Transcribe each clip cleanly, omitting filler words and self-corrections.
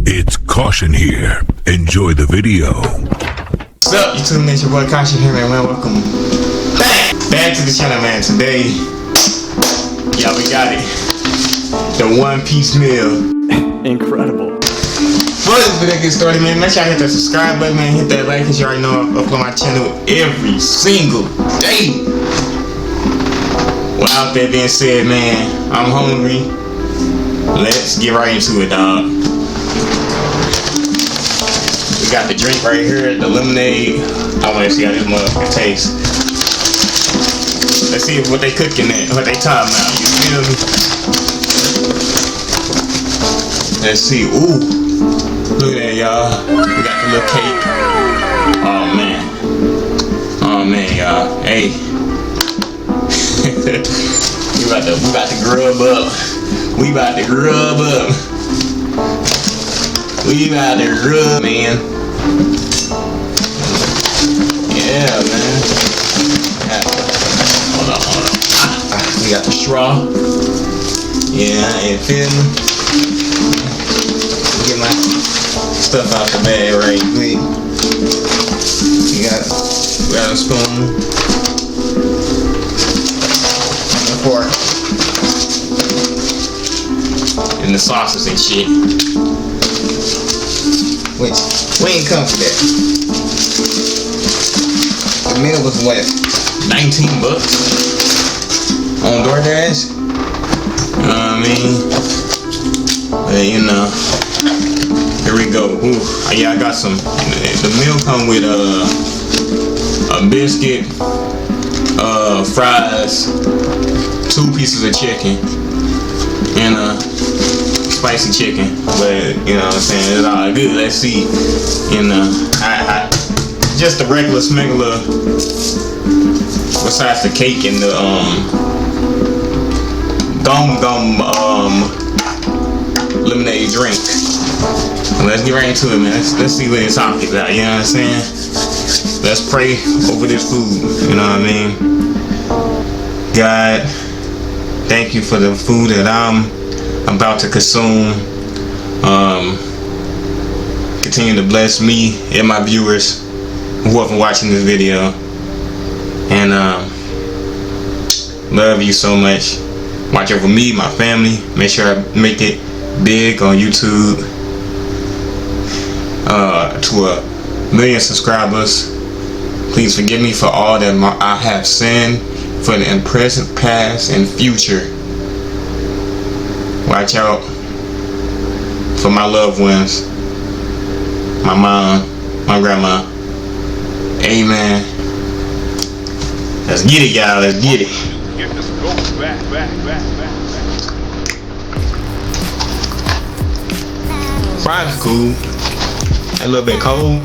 It's Caution here. Enjoy the video. What's up? You tuning in, your boy Caution here, man. Welcome back to the channel, man. Today, yeah, we got it. The one-piece meal. Incredible. Before this video gets started, man, make sure I hit that subscribe button, man. Hit that like, because you already know I upload my channel every single day. Without that being said, man, I'm hungry. Let's get right into it, dog. We got the drink right here, the lemonade. I want to see how this motherfucker tastes. Let's see what they cooking at, what they talking about. You feel me? Let's see. Ooh, look at that, y'all. We got the little cake. Oh man, y'all. Hey, we about to grub up. We about to grub up. We about to grub, man. Yeah, man. Hold on. We got the straw. Yeah, and feel me? Get my stuff out the bag right quick. We got a spoon. And a fork. And the sauces and shit. Which, we ain't come for that. The meal was what? $19 on DoorDash? You know what I mean? But you know, here we go. Ooh, yeah, I got some. The meal come with a biscuit, fries, 2 pieces of chicken, and spicy chicken. But you know what I'm saying, it's all good. Let's see. You know, I just the regular smuggler. Besides the cake and the gum lemonade drink. So let's get right into it, man. Let's see what it's talking about. You know what I'm saying? Let's pray over this food. You know what I mean? God, thank you for the food that I'm about to consume. Continue to bless me and my viewers who are watching this video. And love you so much. Watch over me, my family. Make sure I make it big on YouTube to 1 million subscribers. Please forgive me for all that I have sinned, for the present, past, and future. Watch out for my loved ones, my mom, my grandma. Amen. Let's get it, y'all. Let's get it. Get this go back. Fries cool. A little bit cold.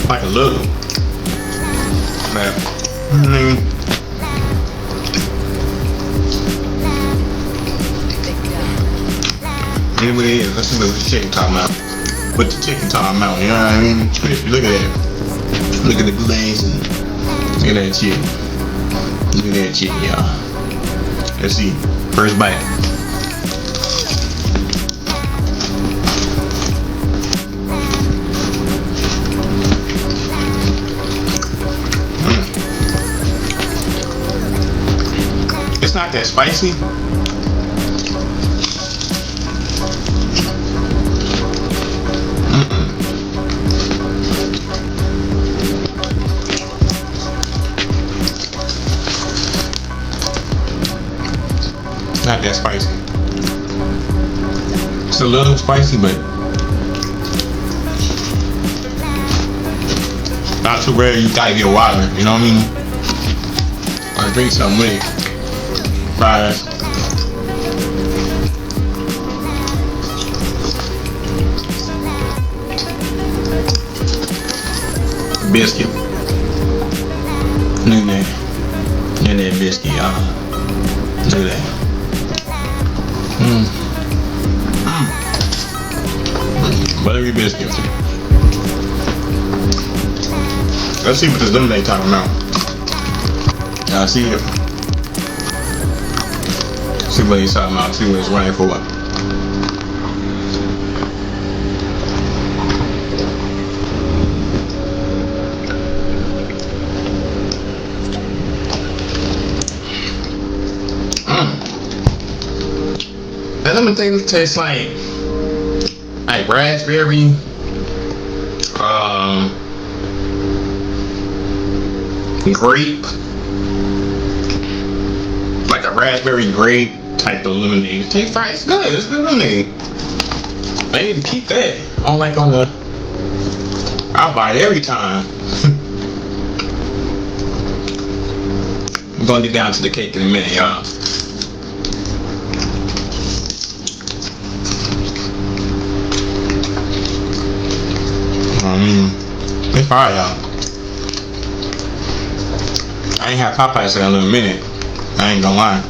Like a little. Man. Anyway, let's see what the chicken talking about. What the chicken talking about, you know what I mean? Look at that. Look at the glaze and look at that chicken. Look at that chicken, y'all. Let's see. First bite. It's not that spicy. Not that spicy. It's a little spicy, but not too bad. You gotta get water, you know what I mean? Or drink something with it. Fries. Biscuit. Look at that biscuit, y'all. Look at that. Buttery biscuit. Let's see what this lemonade talking about. Y'all see it? See what he's talking about. See what he's running for. lemon things taste like raspberry, grape, like a raspberry grape type of lemonade. It tastes fine. It's good. It's good lemonade. They need to keep that on the. I'll buy it every time. I'm gonna get down to the cake in a minute, y'all. It's fire, y'all. I ain't had Popeyes in a little minute. I ain't gonna lie.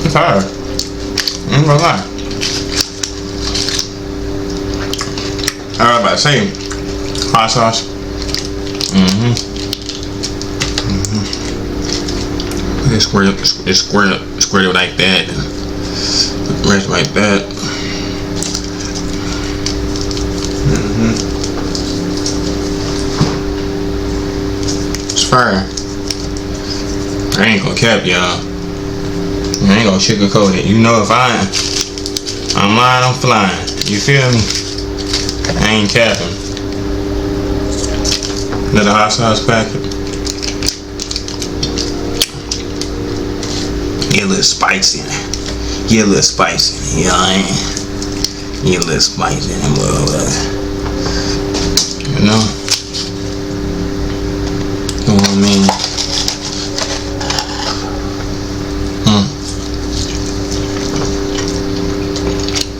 It's fire. I ain't gonna lie. I was about to say hot sauce. It's squared like that. Rest like that. It's fire. I ain't gonna cap y'all. I ain't gonna sugarcoat it. You know if I'm lying, I'm flying. You feel me? I ain't capping. Another hot sauce packet. Get a little spice in it. Get a little spice in it. You know what I mean? Get a little spice in it. You know? You know what I mean?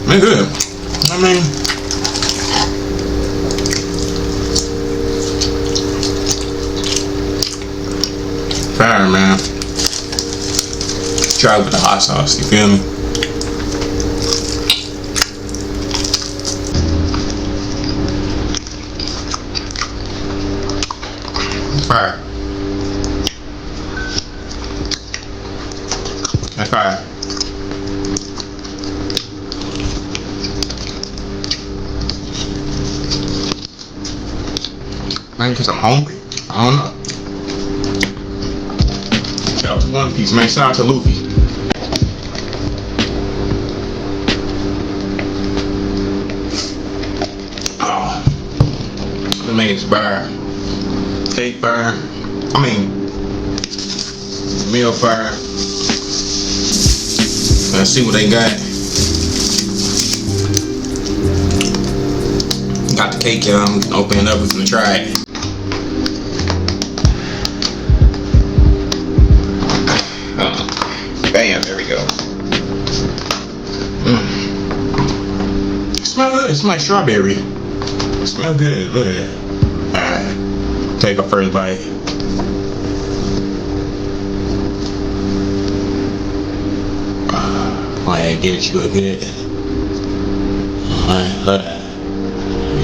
It's good. I mean, fire, man. Try it with the hot sauce, you feel me? Fire. That's fire. Maybe because I'm hungry. I don't know. That was One Piece, man. Shout out to Luffy. Oh, the maid's bar, cake bar. I mean, meal fire. Let's see what they got. Got the cake, y'all. I'm gonna open it up. We're gonna try it. Bam, there we go. It smells good. It smells like strawberry. It smells good. Look at that. Alright. Take a first bite. Alright, get you a good. Alright, look.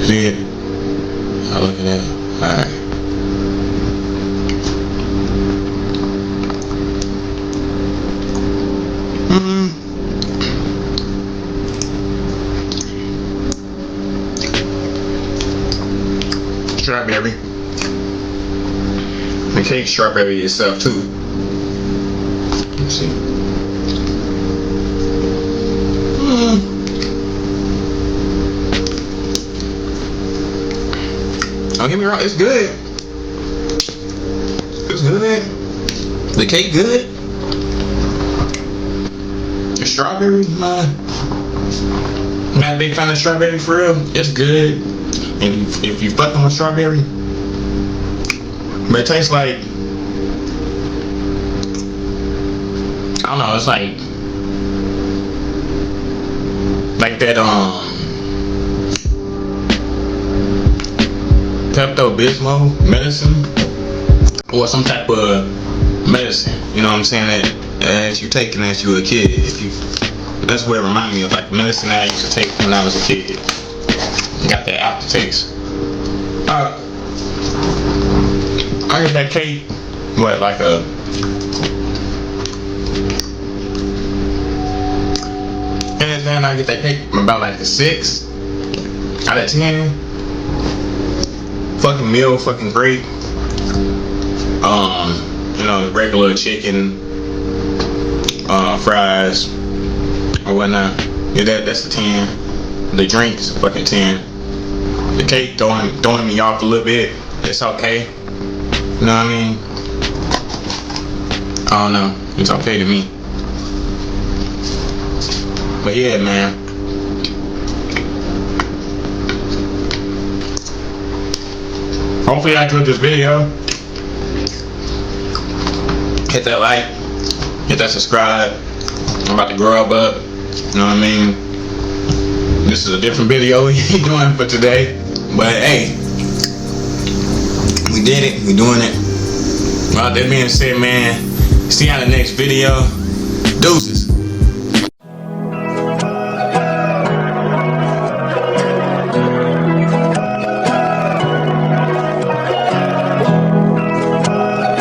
You see it? Oh, look at that. Alright. Strawberry. The cake strawberry itself too. Let's see. Don't get me wrong, it's good. It's good. The cake good. The strawberry, man. I'm not a big fan of strawberry for real. It's good. And if you fuck on a strawberry, but it tastes like, I don't know, it's like that Pepto-Bismol medicine, or some type of medicine, you know what I'm saying, that as you taking as you were a kid. That's what it reminded me of, like medicine that I used to take when I was a kid. Got that aftertaste. I get that cake, what, like a saying? I get that cake about like a 6 out of 10. Fucking meal, fucking great. You know, regular chicken, fries, or whatnot. Yeah, that's a 10. The drinks, a fucking 10. The cake throwing me off a little bit. It's okay. You know what I mean? I don't know. It's okay to me. But yeah, man. Hopefully I enjoyed this video. Hit that like. Hit that subscribe. I'm about to grow up. You know what I mean? This is a different video we doing for today. But hey, we did it. We doing it. Well, that being said, man, see you on the next video. Deuces.